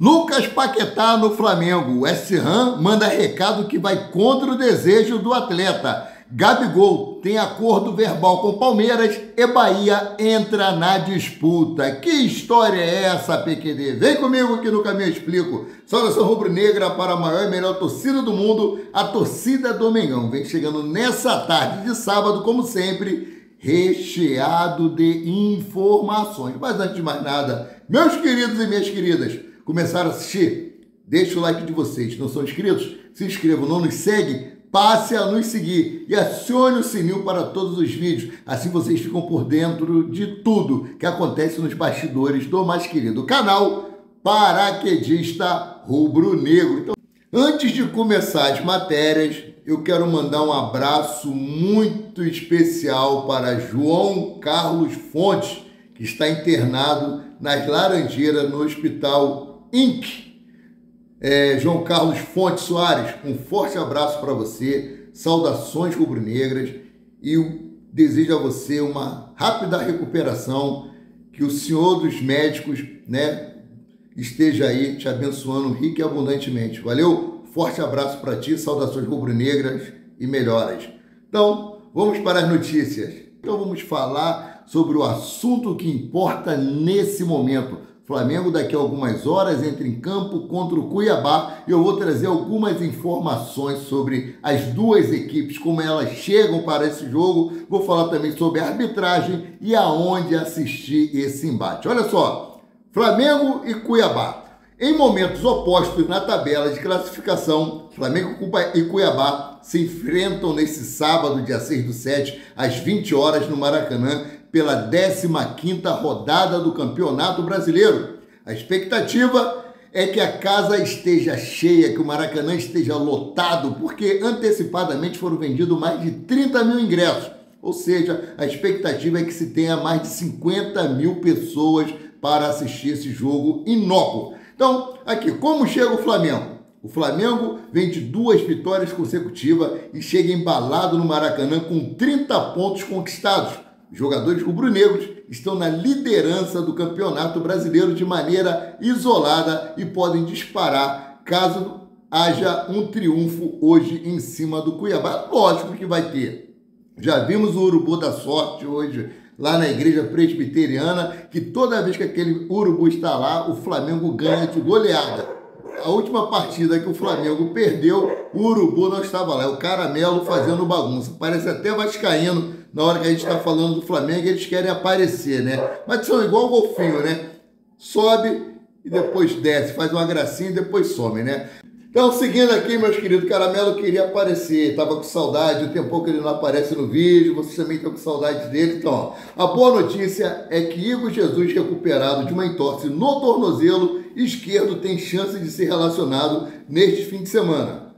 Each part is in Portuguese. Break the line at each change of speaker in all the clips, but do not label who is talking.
Lucas Paquetá no Flamengo. O West Ham manda recado que vai contra o desejo do atleta. Gabigol tem acordo verbal com Palmeiras e Bahia entra na disputa. Que história é essa, PQD? Vem comigo que no caminho eu explico. Saudação rubro-negra para a maior e melhor torcida do mundo, a torcida do Mengão. Vem chegando nessa tarde de sábado, como sempre, recheado de informações. Mas antes de mais nada, meus queridos e minhas queridas, começaram a assistir? Deixa o like de vocês. Não são inscritos? Se inscrevam. Não nos segue? Passe a nos seguir e acione o sininho para todos os vídeos. Assim vocês ficam por dentro de tudo que acontece nos bastidores do mais querido canal Paraquedista Rubro-Negro. Então, antes de começar as matérias, eu quero mandar um abraço muito especial para João Carlos Fontes, que está internado nas Laranjeiras no Hospital INC. João Carlos Fontes Soares, um forte abraço para você, saudações rubro-negras e eu desejo a você uma rápida recuperação, que o Senhor dos médicos, esteja aí te abençoando rica e abundantemente. Valeu? Forte abraço para ti, saudações rubro-negras e melhoras. Então, vamos para as notícias. Então vamos falar sobre o assunto que importa nesse momento. Flamengo daqui a algumas horas entra em campo contra o Cuiabá e eu vou trazer algumas informações sobre as duas equipes, como elas chegam para esse jogo. Vou falar também sobre a arbitragem e aonde assistir esse embate. Olha só, Flamengo e Cuiabá. Em momentos opostos na tabela de classificação, Flamengo e Cuiabá se enfrentam nesse sábado, dia 6/7, às 20 horas no Maracanã, pela 15ª rodada do Campeonato Brasileiro. A expectativa é que a casa esteja cheia, que o Maracanã esteja lotado, porque antecipadamente foram vendidos mais de 30 mil ingressos. Ou seja, a expectativa é que se tenha mais de 50 mil pessoas para assistir esse jogo inócuo. Então, aqui, como chega o Flamengo? O Flamengo vem de 2 vitórias consecutivas e chega embalado no Maracanã com 30 pontos conquistados. Os jogadores rubro-negros estão na liderança do Campeonato Brasileiro de maneira isolada e podem disparar caso haja um triunfo hoje em cima do Cuiabá. Lógico que vai ter. Já vimos o Urubu da Sorte hoje lá na Igreja Presbiteriana, que toda vez que aquele Urubu está lá, o Flamengo ganha de goleada. A última partida que o Flamengo perdeu, o Urubu não estava lá. É o Caramelo fazendo bagunça. Parece até vascaíno. Na hora que a gente está falando do Flamengo, eles querem aparecer, Mas são igual o golfinho, Sobe e depois desce, faz uma gracinha e depois some, Então, seguindo aqui, meus queridos, Caramelo queria aparecer, estava com saudade, o tempo que ele não aparece no vídeo, vocês também estão com saudade dele. Então, a boa notícia é que Igor Jesus, recuperado de uma entorse no tornozelo esquerdo, tem chance de ser relacionado neste fim de semana.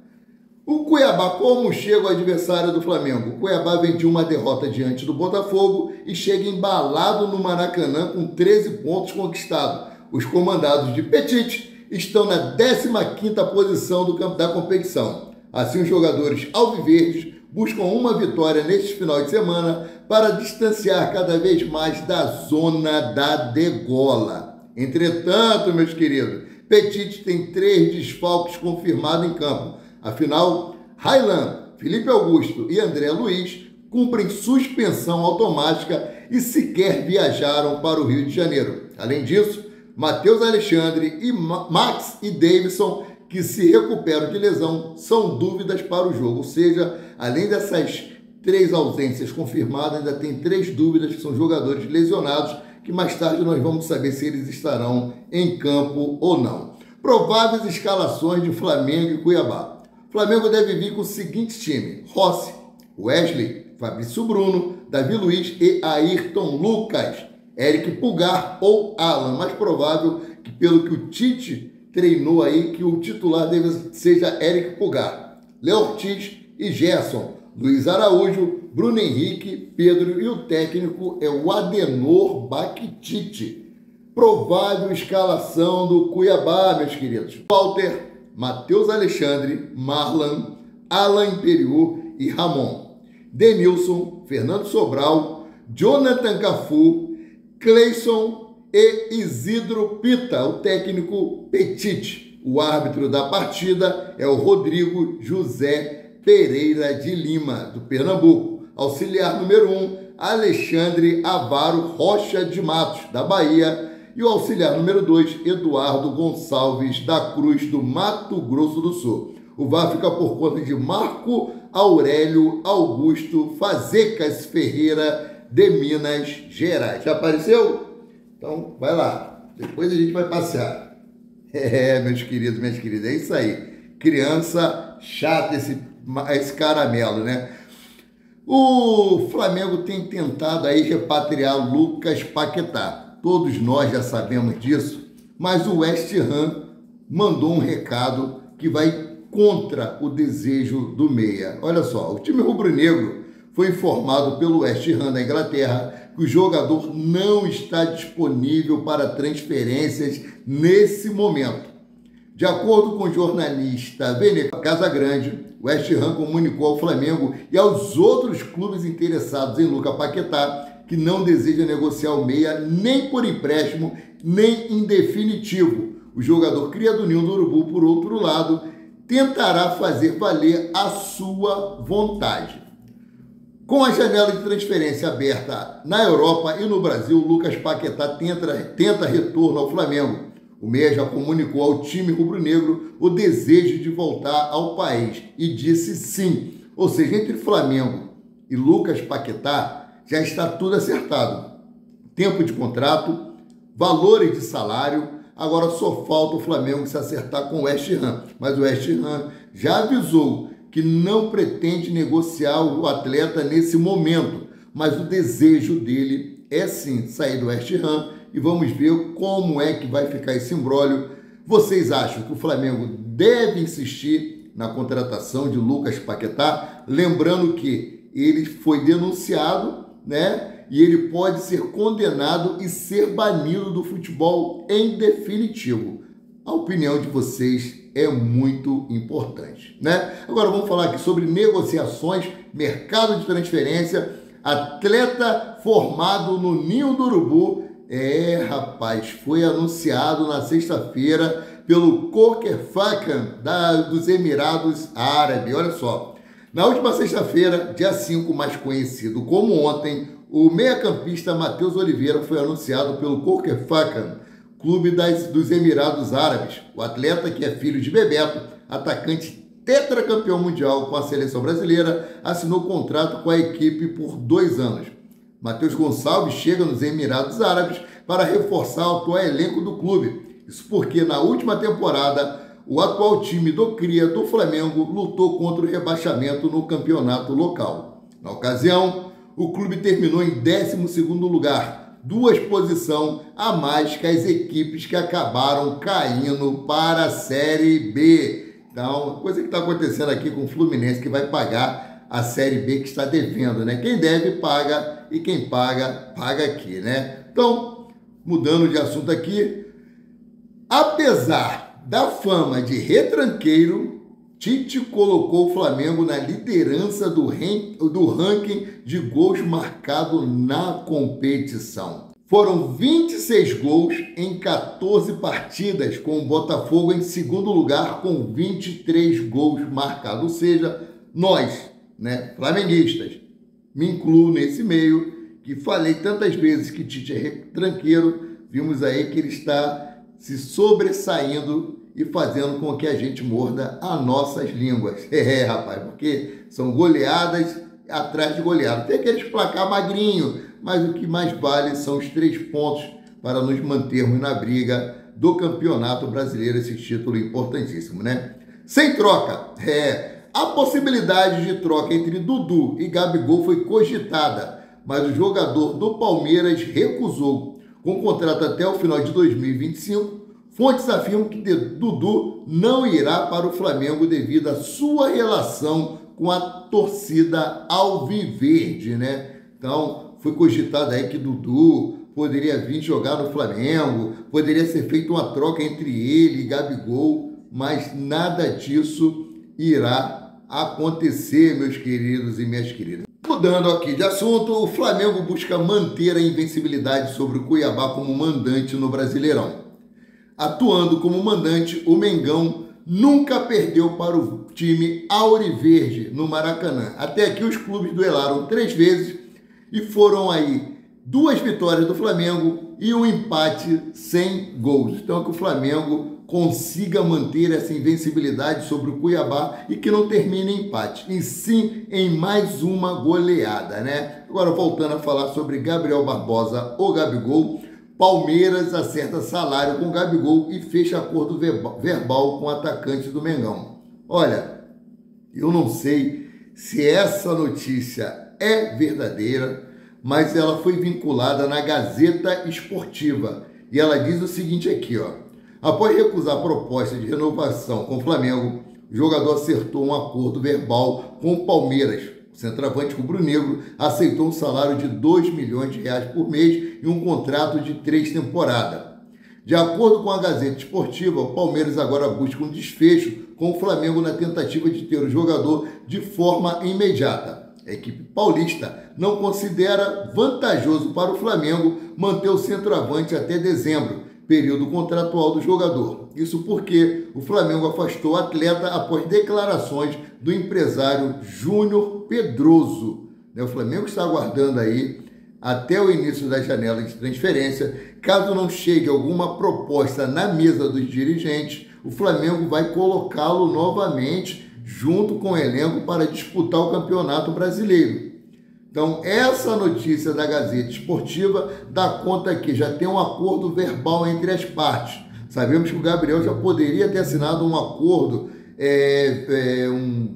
O Cuiabá, como chega o adversário do Flamengo? O Cuiabá vem de uma derrota diante do Botafogo e chega embalado no Maracanã com 13 pontos conquistados. Os comandados de Petit estão na 15ª posição da competição. Assim, os jogadores alviverdes buscam uma vitória neste final de semana para distanciar cada vez mais da zona da degola. Entretanto, meus queridos, Petit tem 3 desfalques confirmados em campo. Afinal, Raylan, Felipe Augusto e André Luiz cumprem suspensão automática e sequer viajaram para o Rio de Janeiro. Além disso, Matheus Alexandre e Max e Davidson, que se recuperam de lesão, são dúvidas para o jogo. Ou seja, além dessas 3 ausências confirmadas, ainda tem 3 dúvidas, que são jogadores lesionados, que mais tarde nós vamos saber se eles estarão em campo ou não. Prováveis escalações de Flamengo e Cuiabá. Flamengo deve vir com o seguinte time: Rossi, Wesley, Fabrício Bruno, Davi Luiz e Ayrton Lucas. Eric Pulgar ou Alan, mais provável que, pelo que o Tite treinou aí, que o titular seja Eric Pulgar. Léo Ortiz e Gerson, Luiz Araújo, Bruno Henrique, Pedro e o técnico é o Adenor Bactite. Provável escalação do Cuiabá, meus queridos: Walter, Matheus Alexandre, Marlan, Alan Imperiur e Ramon. Denilson, Fernando Sobral, Jonathan Cafu, Cleison e Isidro Pita, o técnico Petit. O árbitro da partida é o Rodrigo José Pereira de Lima, do Pernambuco. Auxiliar número 1, Alexandre Avaro Rocha de Matos, da Bahia. E o auxiliar número 2, Eduardo Gonçalves da Cruz, do Mato Grosso do Sul. O VAR fica por conta de Marco Aurélio Augusto Fazecas Ferreira, de Minas Gerais. Já apareceu? Então, vai lá. Depois a gente vai passear. Meus queridos, minhas queridas, é isso aí. Criança chata, esse caramelo, né? O Flamengo tem tentado aí repatriar Lucas Paquetá. Todos nós já sabemos disso, mas o West Ham mandou um recado que vai contra o desejo do meia. Olha só, o time rubro-negro foi informado pelo West Ham da Inglaterra que o jogador não está disponível para transferências nesse momento. De acordo com o jornalista Vene Casagrande, o West Ham comunicou ao Flamengo e aos outros clubes interessados em Lucas Paquetá que não deseja negociar o meia nem por empréstimo, nem em definitivo. O jogador cria do Ninho do Urubu, por outro lado, tentará fazer valer a sua vontade. Com a janela de transferência aberta na Europa e no Brasil, Lucas Paquetá tenta retorno ao Flamengo. O meia já comunicou ao time rubro-negro o desejo de voltar ao país e disse sim. Ou seja, entre Flamengo e Lucas Paquetá já está tudo acertado. Tempo de contrato, valores de salário, agora só falta o Flamengo se acertar com o West Ham. Mas o West Ham já avisou que não pretende negociar o atleta nesse momento, mas o desejo dele é sim sair do West Ham e vamos ver como é que vai ficar esse imbróglio. Vocês acham que o Flamengo deve insistir na contratação de Lucas Paquetá? Lembrando que ele foi denunciado, né? E ele pode ser condenado e ser banido do futebol em definitivo. A opinião de vocês é muito importante, né? Agora vamos falar aqui sobre negociações, mercado de transferência, atleta formado no Ninho do Urubu. Rapaz, foi anunciado na sexta-feira pelo Al-Fateh dos Emirados Árabes. Olha só, na última sexta-feira, dia 5, mais conhecido como ontem, o meia-campista Matheus Oliveira foi anunciado pelo Al-Fateh, clube dos Emirados Árabes. O atleta, que é filho de Bebeto, atacante tetracampeão mundial com a seleção brasileira, assinou contrato com a equipe por 2 anos. Matheus Gonçalves chega nos Emirados Árabes para reforçar o atual elenco do clube. Isso porque na última temporada, o atual time do Cria do Flamengo lutou contra o rebaixamento no campeonato local. Na ocasião, o clube terminou em 12º lugar, 2 posições a mais que as equipes que acabaram caindo para a Série B. Então, coisa que está acontecendo aqui com o Fluminense, que vai pagar a Série B que está devendo, né? Quem deve, paga, e quem paga, paga aqui, né? Então, mudando de assunto aqui, apesar da fama de retranqueiro, Tite colocou o Flamengo na liderança do ranking de gols marcados na competição. Foram 26 gols em 14 partidas, com o Botafogo em segundo lugar com 23 gols marcados. Ou seja, nós, né, flamenguistas, me incluo nesse meio, que falei tantas vezes que Tite é retranqueiro, vimos aí que ele está se sobressaindo e fazendo com que a gente morda as nossas línguas. Rapaz, porque são goleadas atrás de goleadas. Tem aqueles placar magrinho, mas o que mais vale são os 3 pontos para nos mantermos na briga do Campeonato Brasileiro, esse título importantíssimo, né? Sem troca. A possibilidade de troca entre Dudu e Gabigol foi cogitada, mas o jogador do Palmeiras recusou. Com contrato até o final de 2025, fontes afirmam que Dudu não irá para o Flamengo devido à sua relação com a torcida alviverde, né? Então, foi cogitado aí que Dudu poderia vir jogar no Flamengo, poderia ser feita uma troca entre ele e Gabigol, mas nada disso irá acontecer, meus queridos e minhas queridas. Mudando aqui de assunto, o Flamengo busca manter a invencibilidade sobre o Cuiabá como mandante no Brasileirão. Atuando como mandante, o Mengão nunca perdeu para o time auriverde no Maracanã. Até aqui os clubes duelaram 3 vezes e foram aí 2 vitórias do Flamengo e um empate sem gols. Então que o Flamengo consiga manter essa invencibilidade sobre o Cuiabá e que não termine em empate, e sim em mais uma goleada, né? Agora voltando a falar sobre Gabriel Barbosa, o Gabigol, Palmeiras acerta salário com o Gabigol e fecha acordo verbal com o atacante do Mengão. Olha, eu não sei se essa notícia é verdadeira, mas ela foi vinculada na Gazeta Esportiva e ela diz o seguinte aqui, ó. Após recusar a proposta de renovação com o Flamengo, o jogador acertou um acordo verbal com o Palmeiras. O centroavante rubro-negro aceitou um salário de R$2 milhões por mês e um contrato de 3 temporadas. De acordo com a Gazeta Esportiva, o Palmeiras agora busca um desfecho com o Flamengo na tentativa de ter o jogador de forma imediata. A equipe paulista não considera vantajoso para o Flamengo manter o centroavante até dezembro, período contratual do jogador. Isso porque o Flamengo afastou o atleta após declarações do empresário Júnior Pedroso. O Flamengo está aguardando aí até o início da janela de transferência. Caso não chegue alguma proposta na mesa dos dirigentes, o Flamengo vai colocá-lo novamente junto com o elenco para disputar o Campeonato Brasileiro. Então, essa notícia da Gazeta Esportiva dá conta que já tem um acordo verbal entre as partes. Sabemos que o Gabriel já poderia ter assinado um acordo, um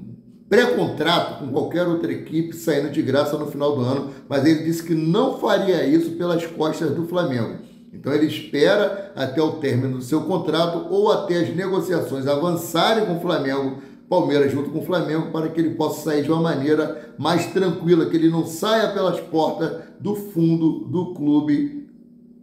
pré-contrato com qualquer outra equipe saindo de graça no final do ano, mas ele disse que não faria isso pelas costas do Flamengo. Então ele espera até o término do seu contrato ou até as negociações avançarem com o Flamengo, Palmeiras junto com o Flamengo, para que ele possa sair de uma maneira mais tranquila, que ele não saia pelas portas do fundo do clube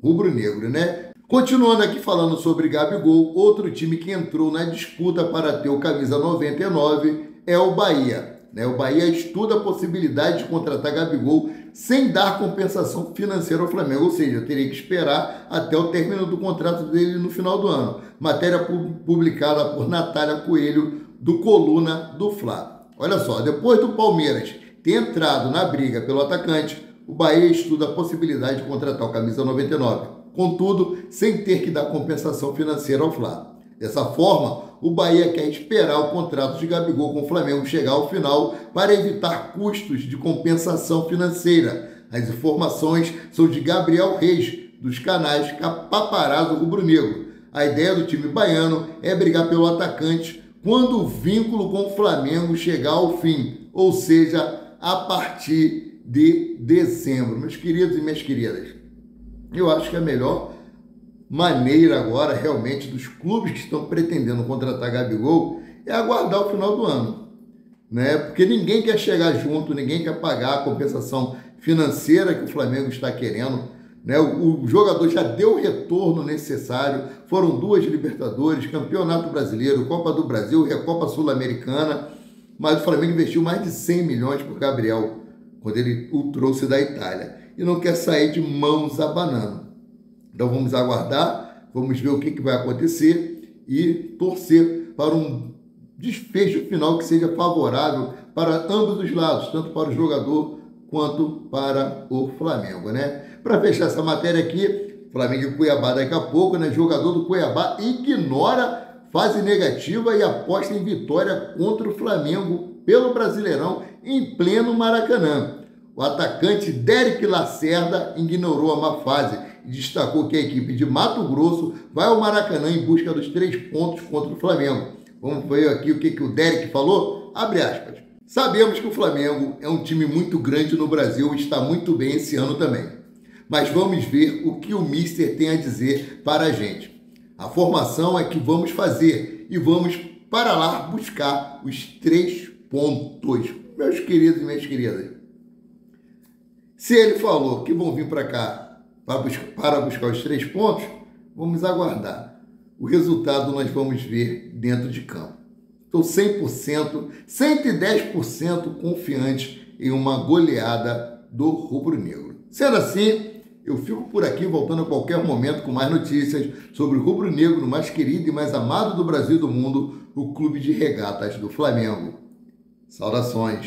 rubro-negro, né? Continuando aqui falando sobre Gabigol, outro time que entrou na disputa para ter o camisa 99 é o Bahia. O Bahia estuda a possibilidade de contratar Gabigol sem dar compensação financeira ao Flamengo, ou seja, teria que esperar até o término do contrato dele no final do ano. Matéria publicada por Natália Coelho, do Coluna do Fla. Olha só, depois do Palmeiras ter entrado na briga pelo atacante, o Bahia estuda a possibilidade de contratar o camisa 99, contudo, sem ter que dar compensação financeira ao Fla. Dessa forma, o Bahia quer esperar o contrato de Gabigol com o Flamengo chegar ao final para evitar custos de compensação financeira. As informações são de Gabriel Reis, dos canais Paparazzo Rubro-Negro. A ideia do time baiano é brigar pelo atacante quando o vínculo com o Flamengo chegar ao fim, ou seja, a partir de dezembro. Meus queridos e minhas queridas, eu acho que a melhor maneira agora, realmente, dos clubes que estão pretendendo contratar Gabigol é aguardar o final do ano, né? Porque ninguém quer chegar junto, ninguém quer pagar a compensação financeira que o Flamengo está querendo, né? O jogador já deu o retorno necessário, foram 2 Libertadores, Campeonato Brasileiro, Copa do Brasil, Recopa Sul-Americana, mas o Flamengo investiu mais de 100 milhões por Gabriel, quando ele o trouxe da Itália, e não quer sair de mãos abanando. Então vamos aguardar, vamos ver o que vai acontecer e torcer para um desfecho final que seja favorável para ambos os lados, tanto para o jogador quanto para o Flamengo, né? Para fechar essa matéria aqui, Flamengo e Cuiabá daqui a pouco, né? Jogador do Cuiabá ignora fase negativa e aposta em vitória contra o Flamengo pelo Brasileirão em pleno Maracanã. O atacante Derek Lacerda ignorou a má fase e destacou que a equipe de Mato Grosso vai ao Maracanã em busca dos 3 pontos contra o Flamengo. Vamos ver aqui o que o Derek falou? Abre aspas. Sabemos que o Flamengo é um time muito grande no Brasil e está muito bem esse ano também. Mas vamos ver o que o Mister tem a dizer para a gente. A formação é que vamos fazer e vamos para lá buscar os 3 pontos. Meus queridos e minhas queridas, se ele falou que vão vir para cá para buscar os 3 pontos, vamos aguardar. O resultado nós vamos ver dentro de campo. Estou 100%, 110% confiante em uma goleada do rubro-negro. Sendo assim, eu fico por aqui, voltando a qualquer momento com mais notícias sobre o rubro-negro mais querido e mais amado do Brasil e do mundo, o Clube de Regatas do Flamengo. Saudações!